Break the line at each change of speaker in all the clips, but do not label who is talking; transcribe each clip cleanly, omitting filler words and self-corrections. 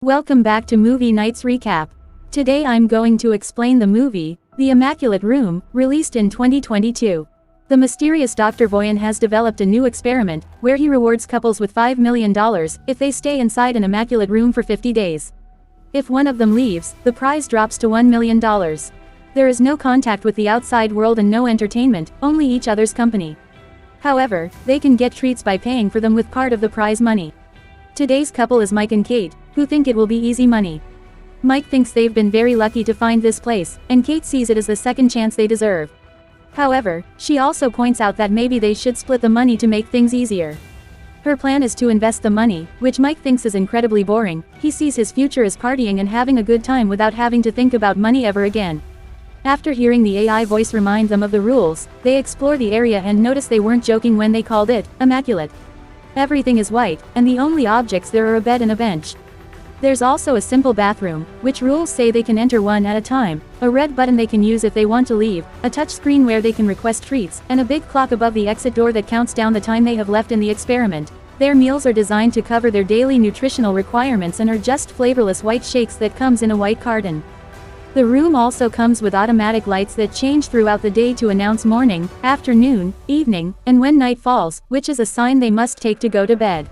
Welcome back to Movie Night's Recap. Today I'm going to explain the movie, The Immaculate Room, released in 2022. The mysterious Dr. Voyan has developed a new experiment, where he rewards couples with $5 million, if they stay inside an immaculate room for 50 days. If one of them leaves, the prize drops to $1 million. There is no contact with the outside world and no entertainment, only each other's company. However, they can get treats by paying for them with part of the prize money. Today's couple is Mike and Kate, who think it will be easy money. Mike thinks they've been very lucky to find this place, and Kate sees it as the second chance they deserve. However, she also points out that maybe they should split the money to make things easier. Her plan is to invest the money, which Mike thinks is incredibly boring. He sees his future as partying and having a good time without having to think about money ever again. After hearing the AI voice remind them of the rules, they explore the area and notice they weren't joking when they called it immaculate. Everything is white, and the only objects there are a bed and a bench. There's also a simple bathroom, which rules say they can enter one at a time, a red button they can use if they want to leave, a touch screen where they can request treats, and a big clock above the exit door that counts down the time they have left in the experiment. Their meals are designed to cover their daily nutritional requirements and are just flavorless white shakes that comes in a white carton. The room also comes with automatic lights that change throughout the day to announce morning, afternoon, evening, and when night falls, which is a sign they must take to go to bed.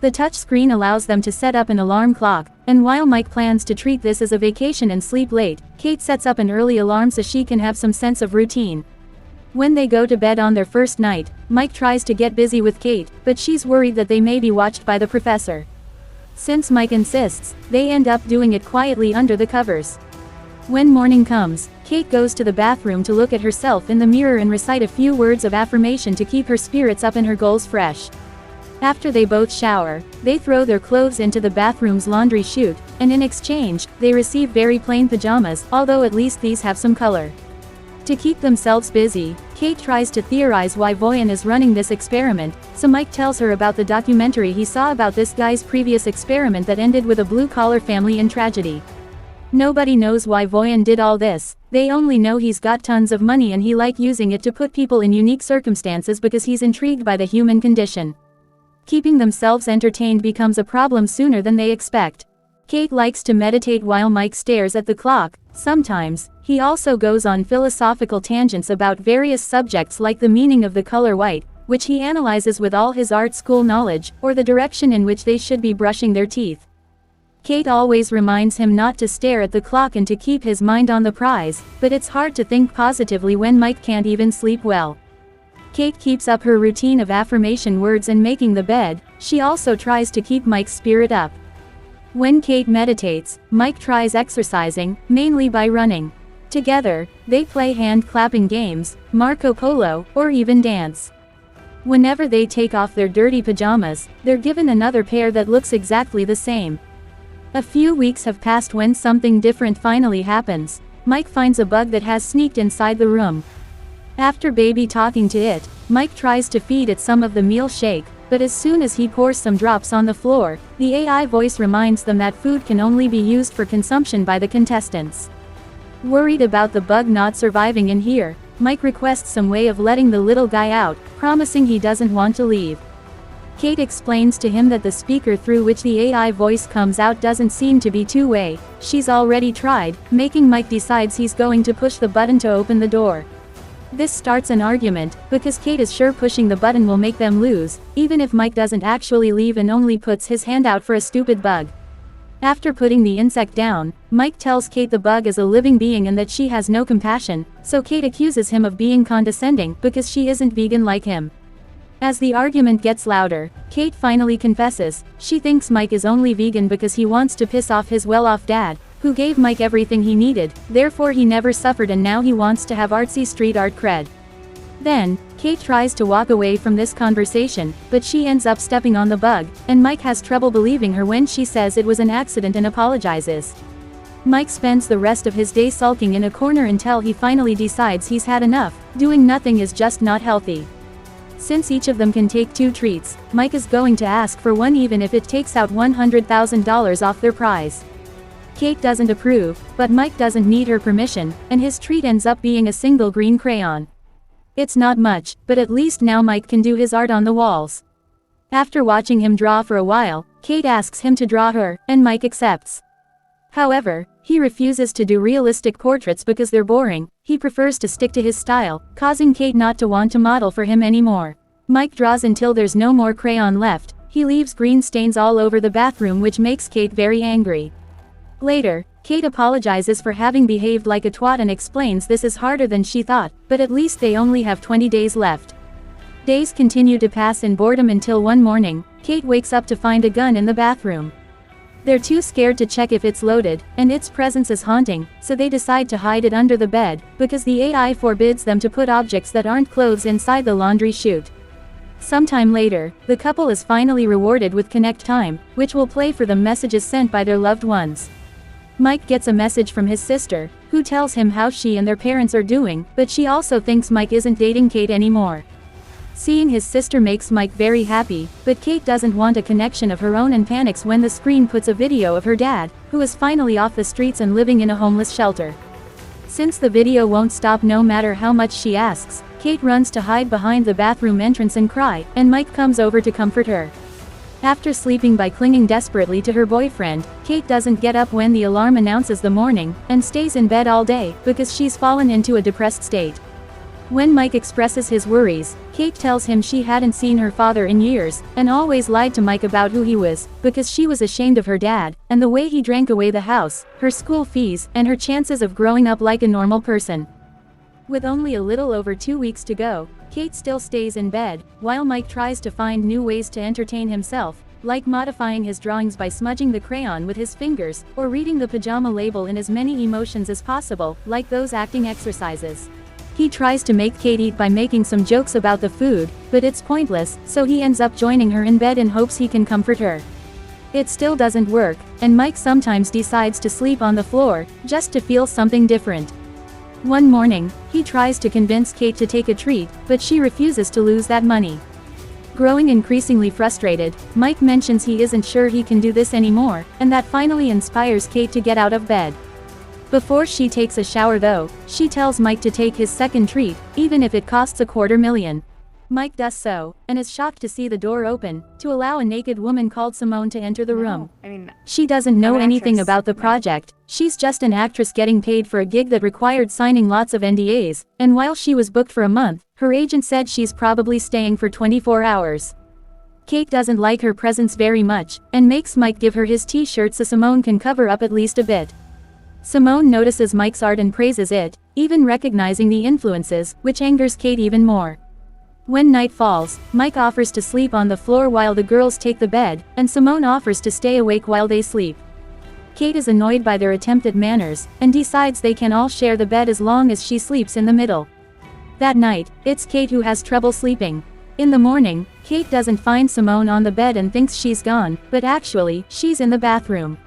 The touch screen allows them to set up an alarm clock, and while Mike plans to treat this as a vacation and sleep late, Kate sets up an early alarm so she can have some sense of routine. When they go to bed on their first night, Mike tries to get busy with Kate, but she's worried that they may be watched by the professor. Since Mike insists, they end up doing it quietly under the covers. When morning comes, Kate goes to the bathroom to look at herself in the mirror and recite a few words of affirmation to keep her spirits up and her goals fresh. After they both shower, they throw their clothes into the bathroom's laundry chute, and in exchange, they receive very plain pajamas, although at least these have some color. To keep themselves busy, Kate tries to theorize why Voyan is running this experiment, so Mike tells her about the documentary he saw about this guy's previous experiment that ended with a blue-collar family in tragedy. Nobody knows why Voyan did all this, they only know he's got tons of money and he likes using it to put people in unique circumstances because he's intrigued by the human condition. Keeping themselves entertained becomes a problem sooner than they expect. Kate likes to meditate while Mike stares at the clock. Sometimes, he also goes on philosophical tangents about various subjects like the meaning of the color white, which he analyzes with all his art school knowledge, or the direction in which they should be brushing their teeth. Kate always reminds him not to stare at the clock and to keep his mind on the prize, but it's hard to think positively when Mike can't even sleep well. Kate keeps up her routine of affirmation words and making the bed. She also tries to keep Mike's spirit up. When Kate meditates, Mike tries exercising, mainly by running. Together, they play hand-clapping games, Marco Polo, or even dance. Whenever they take off their dirty pajamas, they're given another pair that looks exactly the same. A few weeks have passed when something different finally happens. Mike finds a bug that has sneaked inside the room. After baby talking to it, Mike tries to feed it some of the meal shake, but as soon as he pours some drops on the floor, the AI voice reminds them that food can only be used for consumption by the contestants. Worried about the bug not surviving in here, Mike requests some way of letting the little guy out, promising he doesn't want to leave. Kate explains to him that the speaker through which the AI voice comes out doesn't seem to be two-way. She's already tried, making Mike decides he's going to push the button to open the door. This starts an argument, because Kate is sure pushing the button will make them lose, even if Mike doesn't actually leave and only puts his hand out for a stupid bug. After putting the insect down, Mike tells Kate the bug is a living being and that she has no compassion, so Kate accuses him of being condescending because she isn't vegan like him. As the argument gets louder, Kate finally confesses. She thinks Mike is only vegan because he wants to piss off his well-off dad, who gave Mike everything he needed, therefore he never suffered and now he wants to have artsy street art cred. Then, Kate tries to walk away from this conversation, but she ends up stepping on the bug, and Mike has trouble believing her when she says it was an accident and apologizes. Mike spends the rest of his day sulking in a corner until he finally decides he's had enough. Doing nothing is just not healthy. Since each of them can take 2 treats, Mike is going to ask for one even if it takes out $100,000 off their prize. Kate doesn't approve, but Mike doesn't need her permission, and his treat ends up being a single green crayon. It's not much, but at least now Mike can do his art on the walls. After watching him draw for a while, Kate asks him to draw her, and Mike accepts. However, he refuses to do realistic portraits because they're boring. He prefers to stick to his style, causing Kate not to want to model for him anymore. Mike draws until there's no more crayon left. He leaves green stains all over the bathroom, which makes Kate very angry. Later, Kate apologizes for having behaved like a twat and explains this is harder than she thought, but at least they only have 20 days left. Days continue to pass in boredom until one morning, Kate wakes up to find a gun in the bathroom. They're too scared to check if it's loaded, and its presence is haunting, so they decide to hide it under the bed, because the AI forbids them to put objects that aren't clothes inside the laundry chute. Sometime later, the couple is finally rewarded with Connect Time, which will play for them messages sent by their loved ones. Mike gets a message from his sister, who tells him how she and their parents are doing, but she also thinks Mike isn't dating Kate anymore. Seeing his sister makes Mike very happy, but Kate doesn't want a connection of her own and panics when the screen puts a video of her dad, who is finally off the streets and living in a homeless shelter. Since the video won't stop no matter how much she asks, Kate runs to hide behind the bathroom entrance and cry, and Mike comes over to comfort her. After sleeping by clinging desperately to her boyfriend, Kate doesn't get up when the alarm announces the morning, and stays in bed all day, because she's fallen into a depressed state. When Mike expresses his worries, Kate tells him she hadn't seen her father in years, and always lied to Mike about who he was, because she was ashamed of her dad, and the way he drank away the house, her school fees, and her chances of growing up like a normal person. With only a little over 2 weeks to go, Kate still stays in bed, while Mike tries to find new ways to entertain himself, like modifying his drawings by smudging the crayon with his fingers, or reading the pajama label in as many emotions as possible, like those acting exercises. He tries to make Kate eat by making some jokes about the food, but it's pointless, so he ends up joining her in bed in hopes he can comfort her. It still doesn't work, and Mike sometimes decides to sleep on the floor, just to feel something different. One morning, he tries to convince Kate to take a treat, but she refuses to lose that money. Growing increasingly frustrated, Mike mentions he isn't sure he can do this anymore, and that finally inspires Kate to get out of bed. Before she takes a shower though, she tells Mike to take his second treat, even if it costs $250,000. Mike does so, and is shocked to see the door open, to allow a naked woman called Simone to enter the room. She doesn't know anything about the project, she's just an actress getting paid for a gig that required signing lots of NDAs, and while she was booked for a month, her agent said she's probably staying for 24 hours. Kate doesn't like her presence very much, and makes Mike give her his t-shirt so Simone can cover up at least a bit. Simone notices Mike's art and praises it, even recognizing the influences, which angers Kate even more. When night falls, Mike offers to sleep on the floor while the girls take the bed, and Simone offers to stay awake while they sleep. Kate is annoyed by their attempt at manners, and decides they can all share the bed as long as she sleeps in the middle. That night, it's Kate who has trouble sleeping. In the morning, Kate doesn't find Simone on the bed and thinks she's gone, but actually, she's in the bathroom.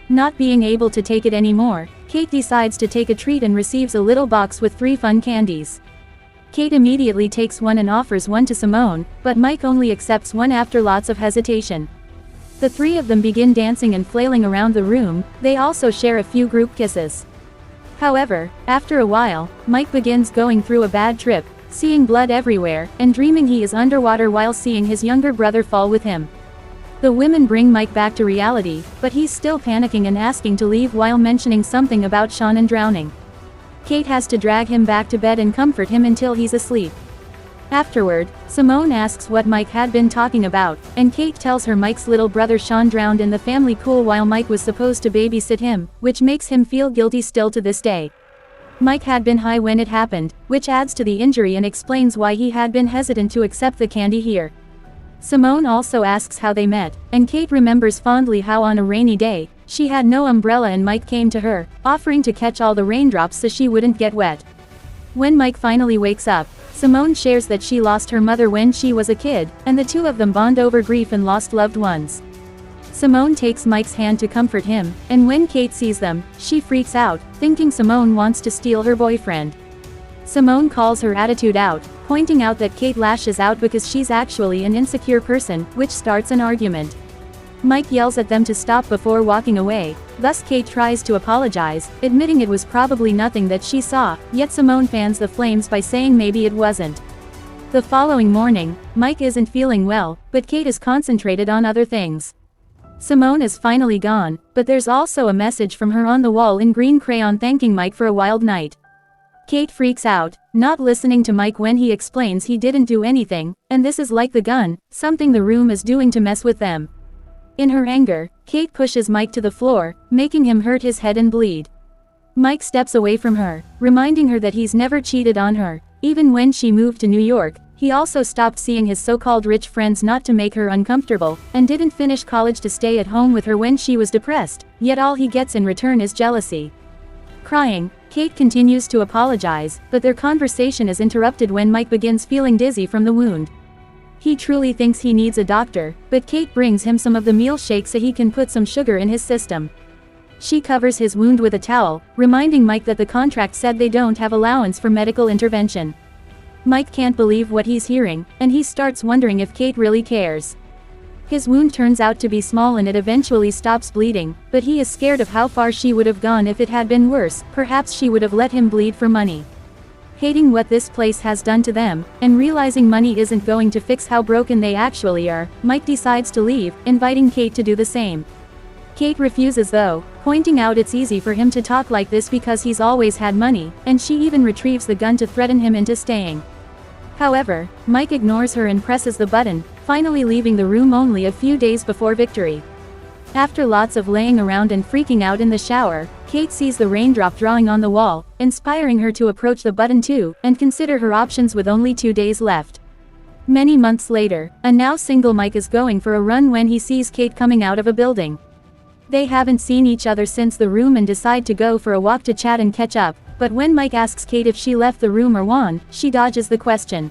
Not being able to take it anymore, Kate decides to take a treat and receives a little box with 3 fun candies. Kate immediately takes one and offers one to Simone, but Mike only accepts one after lots of hesitation. The 3 of them begin dancing and flailing around the room, they also share a few group kisses. However, after a while, Mike begins going through a bad trip, seeing blood everywhere, and dreaming he is underwater while seeing his younger brother fall with him. The women bring Mike back to reality, but he's still panicking and asking to leave while mentioning something about Sean and drowning. Kate has to drag him back to bed and comfort him until he's asleep. Afterward, Simone asks what Mike had been talking about, and Kate tells her Mike's little brother Sean drowned in the family pool while Mike was supposed to babysit him, which makes him feel guilty still to this day. Mike had been high when it happened, which adds to the injury and explains why he had been hesitant to accept the candy here. Simone also asks how they met, and Kate remembers fondly how on a rainy day, she had no umbrella and Mike came to her, offering to catch all the raindrops so she wouldn't get wet. When Mike finally wakes up, Simone shares that she lost her mother when she was a kid, and the 2 of them bond over grief and lost loved ones. Simone takes Mike's hand to comfort him, and when Kate sees them, she freaks out, thinking Simone wants to steal her boyfriend. Simone calls her attitude out, pointing out that Kate lashes out because she's actually an insecure person, which starts an argument. Mike yells at them to stop before walking away, thus Kate tries to apologize, admitting it was probably nothing that she saw, yet Simone fans the flames by saying maybe it wasn't. The following morning, Mike isn't feeling well, but Kate is concentrated on other things. Simone is finally gone, but there's also a message from her on the wall in green crayon thanking Mike for a wild night. Kate freaks out, not listening to Mike when he explains he didn't do anything, and this is like the gun, something the room is doing to mess with them. In her anger, Kate pushes Mike to the floor, making him hurt his head and bleed. Mike steps away from her, reminding her that he's never cheated on her. Even when she moved to New York, he also stopped seeing his so-called rich friends not to make her uncomfortable, and didn't finish college to stay at home with her when she was depressed, yet all he gets in return is jealousy. Crying, Kate continues to apologize, but their conversation is interrupted when Mike begins feeling dizzy from the wound. He truly thinks he needs a doctor, but Kate brings him some of the meal shake so he can put some sugar in his system. She covers his wound with a towel, reminding Mike that the contract said they don't have allowance for medical intervention. Mike can't believe what he's hearing, and he starts wondering if Kate really cares. His wound turns out to be small and it eventually stops bleeding, but he is scared of how far she would have gone if it had been worse. Perhaps she would have let him bleed for money. Hating what this place has done to them, and realizing money isn't going to fix how broken they actually are, Mike decides to leave, inviting Kate to do the same. Kate refuses though, pointing out it's easy for him to talk like this because he's always had money, and she even retrieves the gun to threaten him into staying. However, Mike ignores her and presses the button, finally leaving the room only a few days before victory. After lots of laying around and freaking out in the shower, Kate sees the raindrop drawing on the wall, inspiring her to approach the button too, and consider her options with only 2 days left. Many months later, a now single Mike is going for a run when he sees Kate coming out of a building. They haven't seen each other since the room and decide to go for a walk to chat and catch up, but when Mike asks Kate if she left the room or won, she dodges the question.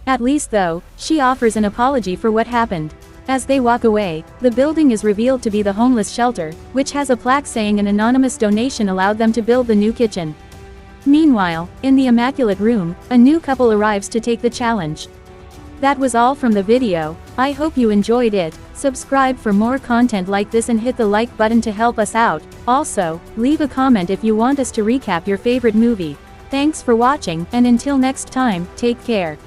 At least though, she offers an apology for what happened. As they walk away, the building is revealed to be the homeless shelter, which has a plaque saying an anonymous donation allowed them to build the new kitchen. Meanwhile, in the Immaculate Room, a new couple arrives to take the challenge. That was all from the video. I hope you enjoyed it. Subscribe for more content like this and hit the like button to help us out. Also, leave a comment if you want us to recap your favorite movie. Thanks for watching, and until next time, take care.